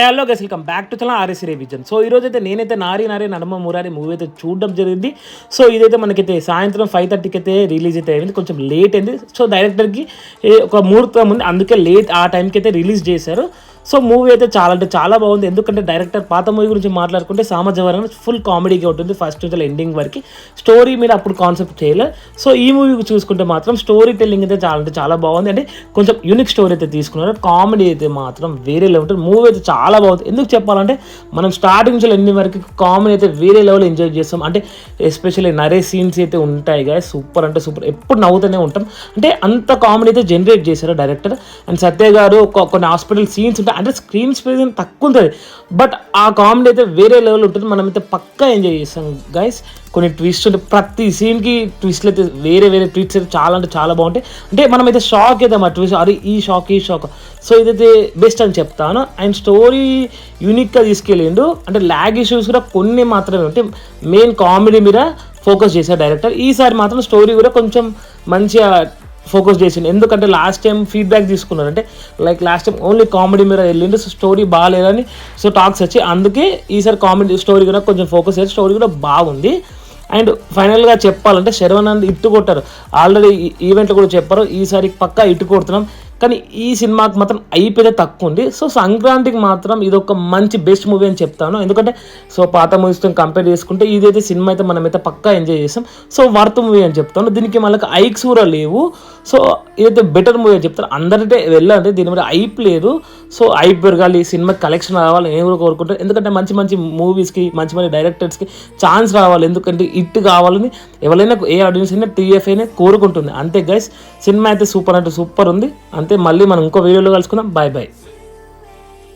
Hello guys, welcome back to channel RS revision. So ఈరోజు అయితే నేనైతే నారి నడుమ మురారి మూవీ అయితే చూడడం జరిగింది. సో ఇదైతే మనకైతే సాయంత్రం 5:30కి అయితే రిలీజ్ అయితే అయింది. కొంచెం లేట్ అయింది. సో డైరెక్టర్కి ఒక ముహూర్తం ఉంది, అందుకే లేట్ ఆ టైంకి అయితే రిలీజ్ చేశారు. సో మూవీ అయితే చాలా అంటే చాలా బాగుంది. ఎందుకంటే డైరెక్టర్ పాత మూవీ గురించి మాట్లాడుకుంటే సామజవరం ఫుల్ కామెడీగా ఉంటుంది ఫస్ట్ నుంచి ఎండింగ్ వరకు. స్టోరీ మీద అప్పుడు కాన్సెప్ట్ చేయలేదు. సో ఈ మూవీ చూసుకుంటే మాత్రం స్టోరీ టెల్లింగ్ అయితే చాలా అంటే చాలా బాగుంది. అంటే కొంచెం యూనిక్ స్టోరీ అయితే తీసుకున్నారు. కామెడీ అయితే మాత్రం వేరే లెవెల్ ఉంటుంది. మూవీ అయితే చాలా బాగుంది. ఎందుకు చెప్పాలంటే మనం స్టార్టింగ్ నుంచి ఎండింగ్ వరకు కామెడీ అయితే వేరే లెవెల్ ఎంజాయ్ చేస్తాం. అంటే ఎస్పెషల్లీ నరేష్ సీన్స్ అయితే ఉంటాయి కదా, సూపర్ అంటే సూపర్, ఎప్పుడు నవ్వుతూనే ఉంటాం. అంటే అంత కామెడీ అయితే జనరేట్ చేశారు డైరెక్టర్. అండ్ సత్య గారు కొన్ని హాస్పిటల్ సీన్స్ ఉంటాయి, అంటే స్క్రీన్ స్పేస్ తక్కువ ఉంటుంది, బట్ ఆ కామెడీ అయితే వేరే లెవెల్ ఉంటుంది. మనమైతే పక్కా ఎంజాయ్ చేస్తాం గైస్. కొన్ని ట్విస్ట్ ఉంటాయి, ప్రతి సీన్కి ట్విస్ట్లు అయితే వేరే వేరే ట్విస్ట్ అయితే చాలా అంటే చాలా బాగుంటాయి. అంటే మనమైతే షాక్ అయితే మా ట్విస్ట్, అరే ఈ షాక్. సో ఇదైతే బెస్ట్ అని చెప్తాను. అండ్ స్టోరీ యూనిక్గా తీసుకెళ్ళిండు. అంటే ల్యాగ్ ఇష్యూస్ కూడా కొన్ని మాత్రమే ఉంటాయి. మెయిన్ కామెడీ మీద ఫోకస్ చేశారు డైరెక్టర్. ఈసారి మాత్రం స్టోరీ కూడా కొంచెం మంచిగా ఫోకస్ చేసిండు. ఎందుకంటే లాస్ట్ టైం ఫీడ్బ్యాక్ తీసుకున్నారు, అంటే like last time only comedy మీద వెళ్ళిండు. సో స్టోరీ బాగాలేదని సో టాక్స్ వచ్చి, అందుకే ఈసారి కామెడీ స్టోరీ కూడా కొంచెం ఫోకస్ చేసి స్టోరీ కూడా బాగుంది. అండ్ ఫైనల్గా చెప్పాలంటే శర్వానంద్ ఇట్టు కొట్టారు. ఆల్రెడీ ఈవెంట్లో కూడా చెప్పారు, ఈసారి పక్కా ఇట్టు కొడుతున్నాం. కానీ ఈ సినిమాకి మాత్రం అయిపోతే తక్కువ ఉంది. సో సంక్రాంతికి మాత్రం ఇది ఒక మంచి బెస్ట్ మూవీ అని చెప్తాను. ఎందుకంటే సో పాత మూవీస్తో కంపేర్ చేసుకుంటే ఇదైతే సినిమా అయితే మనమైతే పక్కా ఎంజాయ్ చేస్తాం. సో వర్త్ మూవీ అని చెప్తాను. దీనికి మనకు ఐక్స్ కూడా లేవు. సో ఇదైతే బెటర్ మూవీ అని చెప్తాను. అందరిటే వెళ్ళాలంటే దీని మీద ఐప్ లేదు. సో ఐప్ పెరగాలి, సినిమాకి కలెక్షన్ రావాలి నేను కూడా కోరుకుంటాను. ఎందుకంటే మంచి మంచి మూవీస్కి మంచి మంచి డైరెక్టర్స్కి ఛాన్స్ రావాలి. ఎందుకంటే ఇట్ కావాలని ఎవరైనా ఏ ఆడియన్స్ అయినా టీఎఫ్ అయినా కోరుకుంటుంది. అంతే గైస్, సినిమా అయితే సూపర్ అంటే సూపర్ ఉంది. అంతే, మళ్ళీ మనం ఇంకో వీడియోలో కలుసుకుందాం. Bye bye.